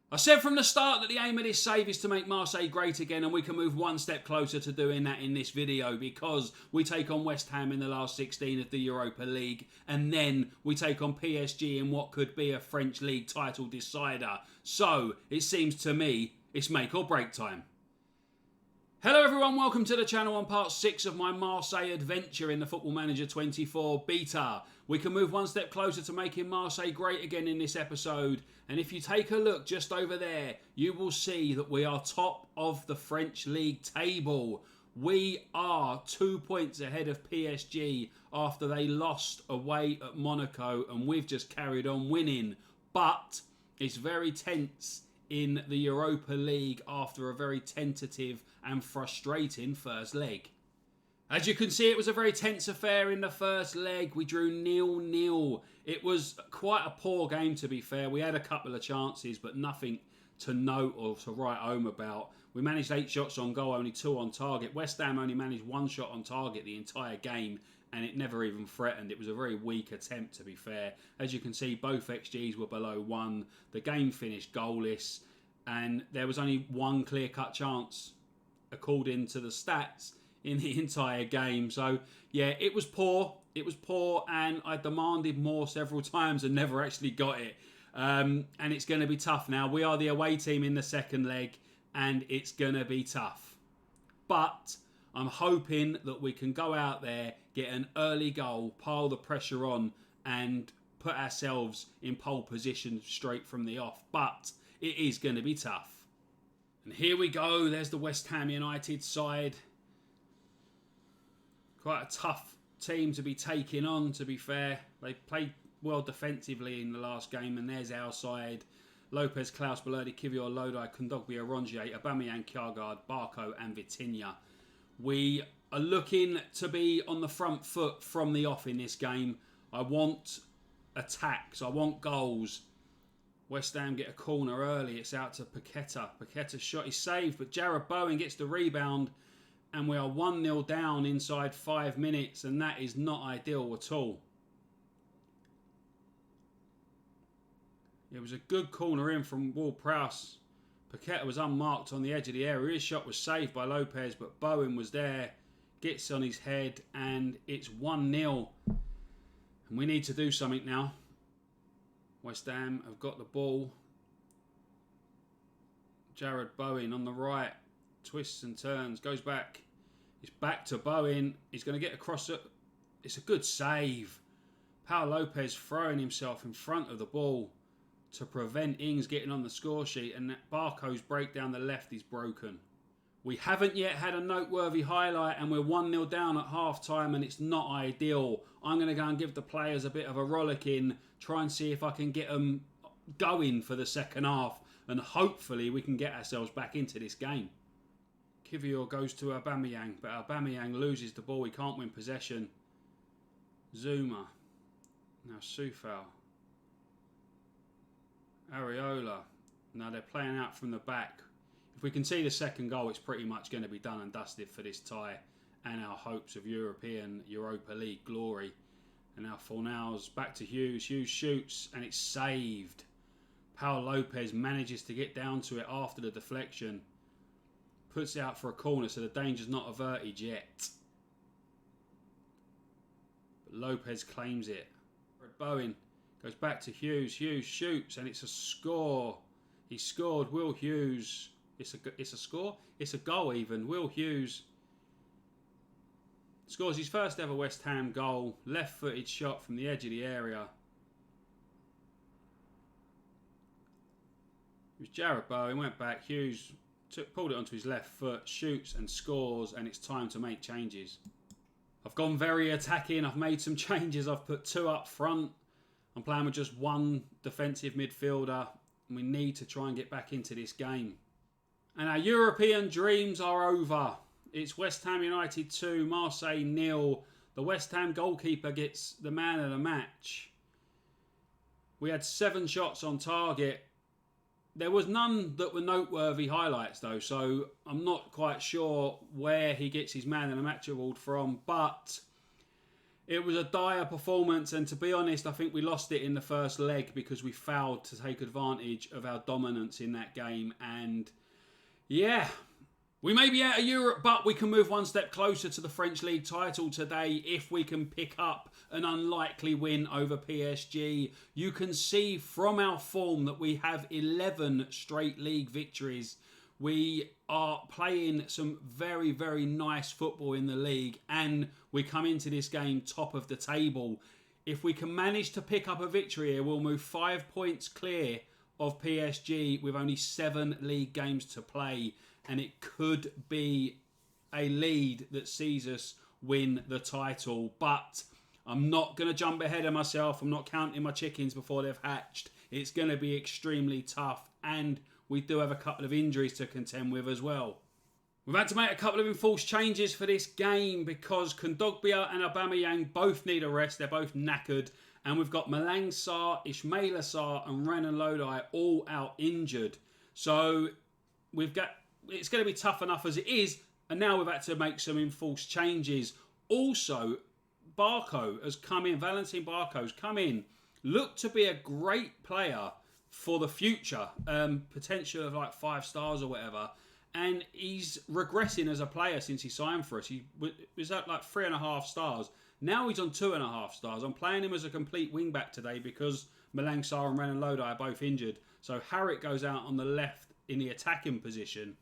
I said from the start that the aim of this save is to make Marseille great again, and we can move one step closer to doing that in this video because we take on West Ham in the last 16 of the Europa League, and then we take on PSG in what could be a French League title decider. So it seems to me it's make or break time. Hello everyone, welcome to the channel on part 6 of my Marseille adventure in the Football Manager 24 beta. We can move one step closer to making Marseille great again in this episode, and if you take a look just over there, you will see that we are top of the French League table. We are 2 points ahead of PSG after they lost away at Monaco, and we've just carried on winning. But it's very tense in the Europa League after a very tentative and frustrating first leg. As you can see, it was a very tense affair in the first leg. We drew 0-0. It was quite a poor game, to be fair. We had a couple of chances, but nothing to note or to write home about. We managed 8 shots on goal, only 2 on target. West Ham only managed 1 shot on target the entire game, and it never even threatened. It was a very weak attempt, to be fair. As you can see, both XGs were below 1. The game finished goalless, and there was only one clear-cut chance, according to the stats, in the entire game. So, yeah, it was poor. It was poor, and I demanded more several times and never actually got it. And it's going to be tough now. We are the away team in the second leg, and it's going to be tough. But I'm hoping that we can go out there, get an early goal, pile the pressure on, and put ourselves in pole position straight from the off. But it is going to be tough. And here we go. There's the West Ham United side. Quite a tough team to be taking on, to be fair. They played well defensively in the last game, and there's our side. Lopez, Klaus, Balerdi, Kivior, Lodi, Kondogbia, Rongier, Aubameyang, Kjaergaard, Barco and Vitinha. We are looking to be on the front foot from the off in this game. I want attacks. I want goals. West Ham get a corner early. It's out to Paqueta. Paqueta's shot is saved, but Jarrod Bowen gets the rebound, and we are 1-0 down inside 5 minutes, and that is not ideal at all. It was a good corner in from Ward-Prowse. Paqueta was unmarked on the edge of the area. His shot was saved by Lopez, but Bowen was there. Gets on his head, and it's 1-0. And we need to do something now. West Ham have got the ball. Jarrod Bowen on the right. Twists and turns. Goes back. It's back to Bowen. He's going to get across it. It's a good save. Paul Lopez throwing himself in front of the ball to prevent Ings getting on the score sheet. And that Barco's break down the left is broken. We haven't yet had a noteworthy highlight, and we're 1-0 down at half-time, and it's not ideal. I'm going to go and give the players a bit of a rollicking, try and see if I can get them going for the second half, and hopefully we can get ourselves back into this game. Kivior goes to Aubameyang, but Aubameyang loses the ball. He can't win possession. Zuma. Now Soufal. Areola. Now they're playing out from the back. If we can see the second goal, it's pretty much going to be done and dusted for this tie and our hopes of Europa League glory. And now Fornals back to Hughes. Hughes shoots and it's saved. Paul Lopez manages to get down to it after the deflection. Puts it out for a corner, so the danger's not averted yet. But Lopez claims it. Bowen goes back to Hughes. Hughes shoots and it's a score. He scored. Will Hughes. It's a score? It's a goal even. Will Hughes scores his first ever West Ham goal. Left-footed shot from the edge of the area. It was Jarrod Bowen. Went back. Hughes pulled it onto his left foot. Shoots and scores. And it's time to make changes. I've gone very attacking. I've made some changes. I've put 2 up front. I'm playing with just 1 defensive midfielder. And we need to try and get back into this game. And our European dreams are over. It's West Ham United 2, Marseille 0. The West Ham goalkeeper gets the man of the match. We had 7 shots on target. There was none that were noteworthy highlights though, so I'm not quite sure where he gets his man of the match award from. But It was a dire performance, and to be honest, I think we lost it in the first leg because we failed to take advantage of our dominance in that game. And yeah, we may be out of Europe, but we can move one step closer to the French League title today if we can pick up an unlikely win over PSG. You can see from our form that we have 11 straight league victories. We are playing some very, very nice football in the league, and we come into this game top of the table. If we can manage to pick up a victory here, we'll move 5 points clear of PSG with only 7 league games to play, and it could be a lead that sees us win the title. But I'm not going to jump ahead of myself. I'm not counting my chickens before they've hatched. It's going to be extremely tough, and we do have a couple of injuries to contend with as well. We've had to make a couple of enforced changes for this game because Kondogbia and Aubameyang both need a rest. They're both knackered. And we've got Malang Sarr, Ismaila Sarr and Renan Lodi all out injured. So it's going to be tough enough as it is. And now we've had to make some enforced changes. Also, Barco has come in. Valentin Barco's come in. Looked to be a great player for the future, potential of like 5 stars or whatever, and he's regressing as a player since he signed for us. He was at like 3.5 stars. Now he's on 2.5 stars. I'm playing him as a complete wing back today because Malang Sarr and Renan Lodi are both injured. So Harit goes out on the left in the attacking position.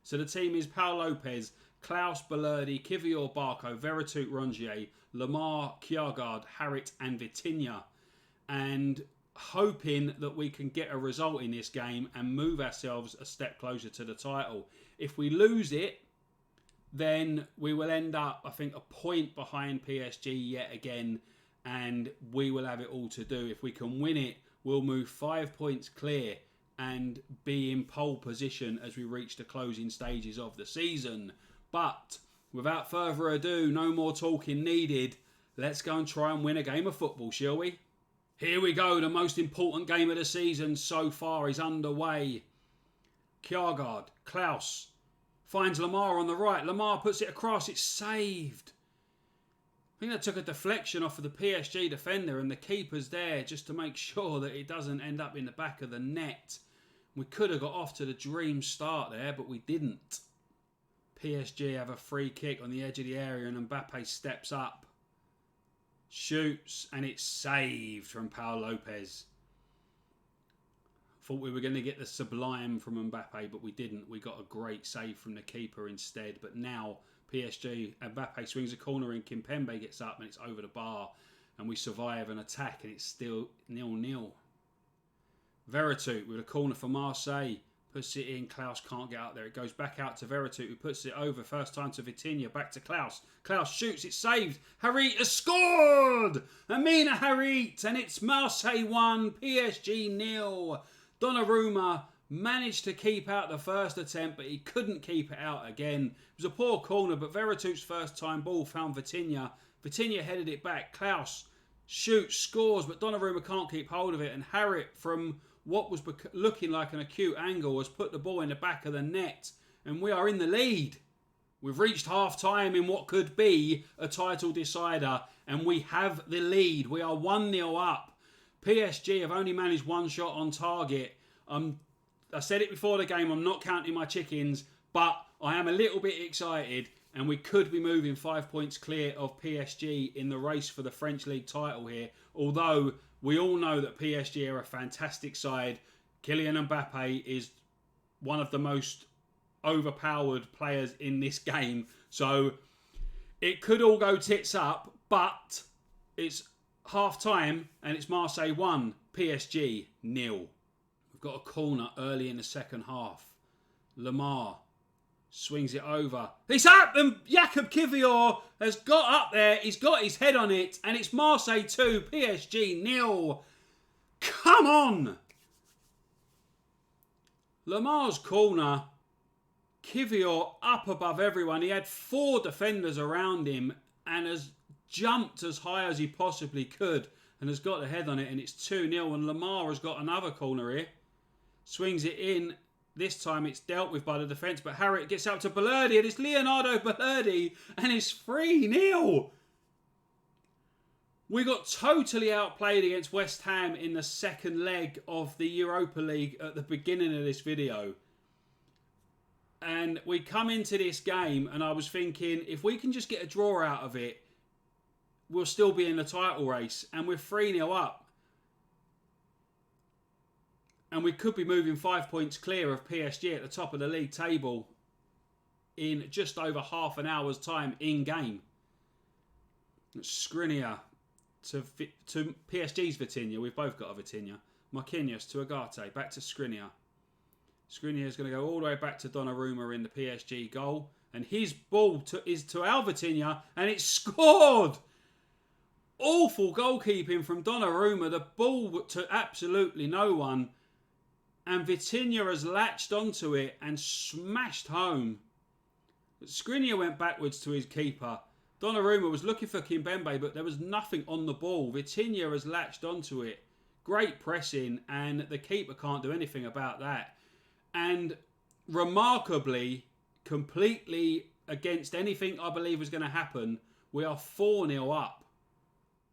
So the team is Paul Lopez, Klaus Balerdi, Kivior Barco, Veretout Rongier, Lamar, Kjaergaard, Harit and Vitinha. And hoping that we can get a result in this game and move ourselves a step closer to the title. If we lose it, then we will end up, I think, a point behind PSG yet again, and we will have it all to do. If we can win it, we'll move 5 points clear and be in pole position as we reach the closing stages of the season. But without further ado, no more talking needed. Let's go and try and win a game of football, shall we? Here we go, the most important game of the season so far is underway. Kjaergaard, Klaus, finds Lamar on the right. Lamar puts it across, it's saved. I think that took a deflection off of the PSG defender, and the keeper's there just to make sure that it doesn't end up in the back of the net. We could have got off to the dream start there, but we didn't. PSG have a free kick on the edge of the area, and Mbappe steps up. Shoots, and it's saved from Paul Lopez. Thought we were going to get the sublime from Mbappe, but we didn't. We got a great save from the keeper instead. But now PSG, Mbappe swings a corner and Kimpembe gets up and it's over the bar. And we survive an attack and it's still 0-0. Veretout with a corner for Marseille. Puts it in. Klaus can't get out there. It goes back out to Veretout, who puts it over. First time to Vitinha. Back to Klaus. Klaus shoots. It's saved. Harit has scored! Amina Harit. And it's Marseille 1, PSG 0. Donnarumma managed to keep out the first attempt, but he couldn't keep it out again. It was a poor corner, but Veretout's first time ball found Vitinha. Vitinha headed it back. Klaus shoots, scores, but Donnarumma can't keep hold of it. And Harit, from what was looking like an acute angle, has put the ball in the back of the net, and we are in the lead. We've reached half-time in what could be a title decider, and we have the lead. We are 1-0 up. PSG have only managed 1 shot on target. I said it before the game, I'm not counting my chickens, but I am a little bit excited, and we could be moving 5 points clear of PSG in the race for the French League title here, although we all know that PSG are a fantastic side. Kylian Mbappe is one of the most overpowered players in this game. So it could all go tits up, but it's half-time and it's Marseille 1, PSG 0. We've got a corner early in the second half. Lamar swings it over. It's up, and Jakub Kivior has got up there. He's got his head on it, and it's Marseille 2, PSG 0. Come on! Lamar's corner. Kivior up above everyone. He had 4 defenders around him and has jumped as high as he possibly could and has got the head on it, and it's 2-0. And Lamar has got another corner here. Swings it in. This time it's dealt with by the defence, but Harit gets out to Balerdi, and it's Leonardo Balerdi, and it's 3-0. We got totally outplayed against West Ham in the second leg of the Europa League at the beginning of this video. And we come into this game and I was thinking, if we can just get a draw out of it, we'll still be in the title race. And we're 3-0 up. And we could be moving 5 points clear of PSG at the top of the league table in just over half an hour's time in game. Skriniar to PSG's Vitinha. We've both got a Vitinha. Marquinhos to Agate. Back to Skriniar. Skriniar is going to go all the way back to Donnarumma in the PSG goal. And his ball is to our Vitinha. And it's scored! Awful goalkeeping from Donnarumma. The ball to absolutely no one. And Vitinha has latched onto it and smashed home. Skriniar went backwards to his keeper. Donnarumma was looking for Kimpembe, but there was nothing on the ball. Vitinha has latched onto it. Great pressing, and the keeper can't do anything about that. And remarkably, completely against anything I believe was going to happen, we are 4-0 up.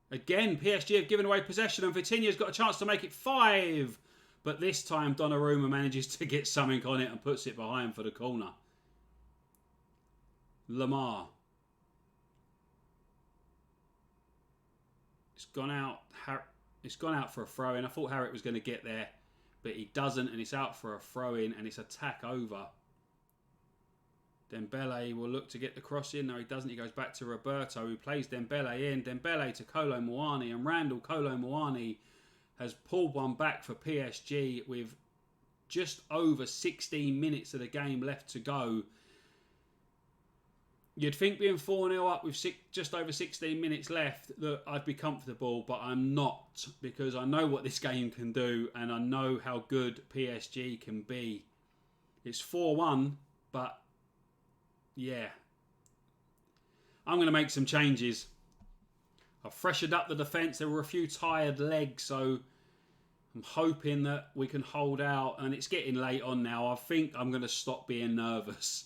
Again, PSG have given away possession, and Vitinha's got a chance to make it 5. But this time, Donnarumma manages to get something on it and puts it behind for the corner. Lamar. It's gone out for a throw-in. I thought Harriet was going to get there, but he doesn't, and it's out for a throw-in, and it's attack over. Dembele will look to get the cross in. No, he doesn't. He goes back to Roberto, who plays Dembele in. Dembele to Kolo Muani, and Randall Kolo Muani has pulled one back for PSG with just over 16 minutes of the game left to go. You'd think being 4-0 up with just over 16 minutes left that I'd be comfortable, but I'm not, because I know what this game can do and I know how good PSG can be. It's 4-1, but yeah. I'm going to make some changes. I've freshened up the defence. There were a few tired legs, so I'm hoping that we can hold out. And it's getting late on now. I think I'm going to stop being nervous.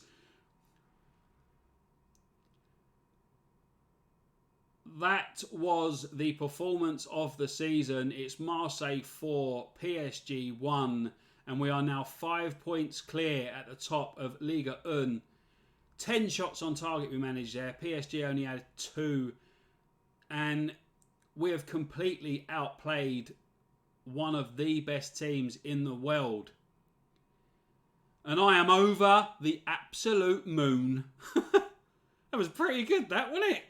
That was the performance of the season. It's Marseille 4, PSG 1. And we are now 5 points clear at the top of Liga 1. 10 shots on target we managed there. PSG only had 2. And we have completely outplayed one of the best teams in the world. And I am over the absolute moon. That was pretty good, that, wasn't it?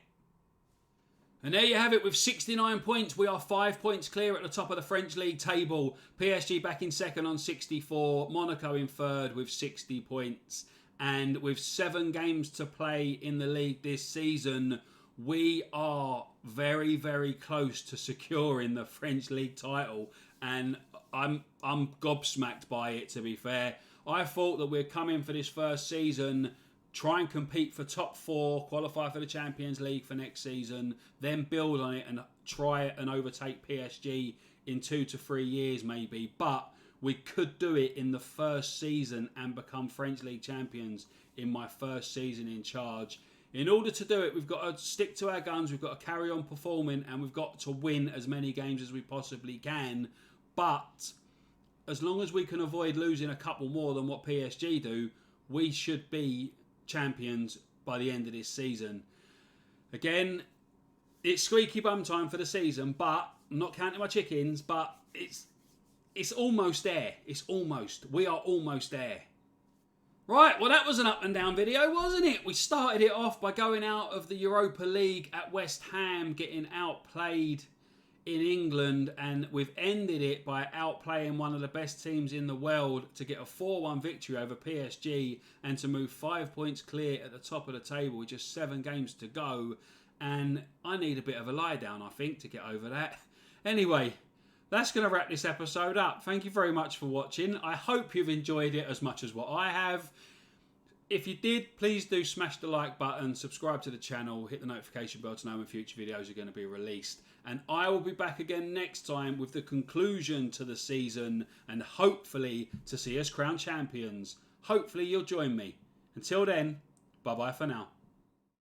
And there you have it. With 69 points, we are 5 points clear at the top of the French league table. PSG back in second on 64. Monaco in third with 60 points. And with 7 games to play in the league this season, we are very, very close to securing the French league title. And I'm gobsmacked by it, to be fair. I thought that we'd come in for this first season, try and compete for top 4, qualify for the Champions League for next season, then build on it and try and overtake PSG in 2 to 3 years maybe. But we could do it in the first season and become French League champions in my first season in charge. In order to do it, we've got to stick to our guns, we've got to carry on performing, and we've got to win as many games as we possibly can. But as long as we can avoid losing a couple more than what PSG do, we should be champions by the end of this season. Again, it's squeaky bum time for the season, but I'm not counting my chickens, but it's almost there. It's almost. We are almost there. Right, well that was an up and down video, wasn't it? We started it off by going out of the Europa League at West Ham, getting outplayed in England, and we've ended it by outplaying one of the best teams in the world to get a 4-1 victory over PSG and to move 5 points clear at the top of the table with just 7 games to go. And I need a bit of a lie down, I think, to get over that. Anyway, that's going to wrap this episode up. Thank you very much for watching. I hope you've enjoyed it as much as what I have. If you did, please do smash the like button, subscribe to the channel, hit the notification bell to know when future videos are going to be released. And I will be back again next time with the conclusion to the season and hopefully to see us crowned champions. Hopefully you'll join me. Until then, bye-bye for now.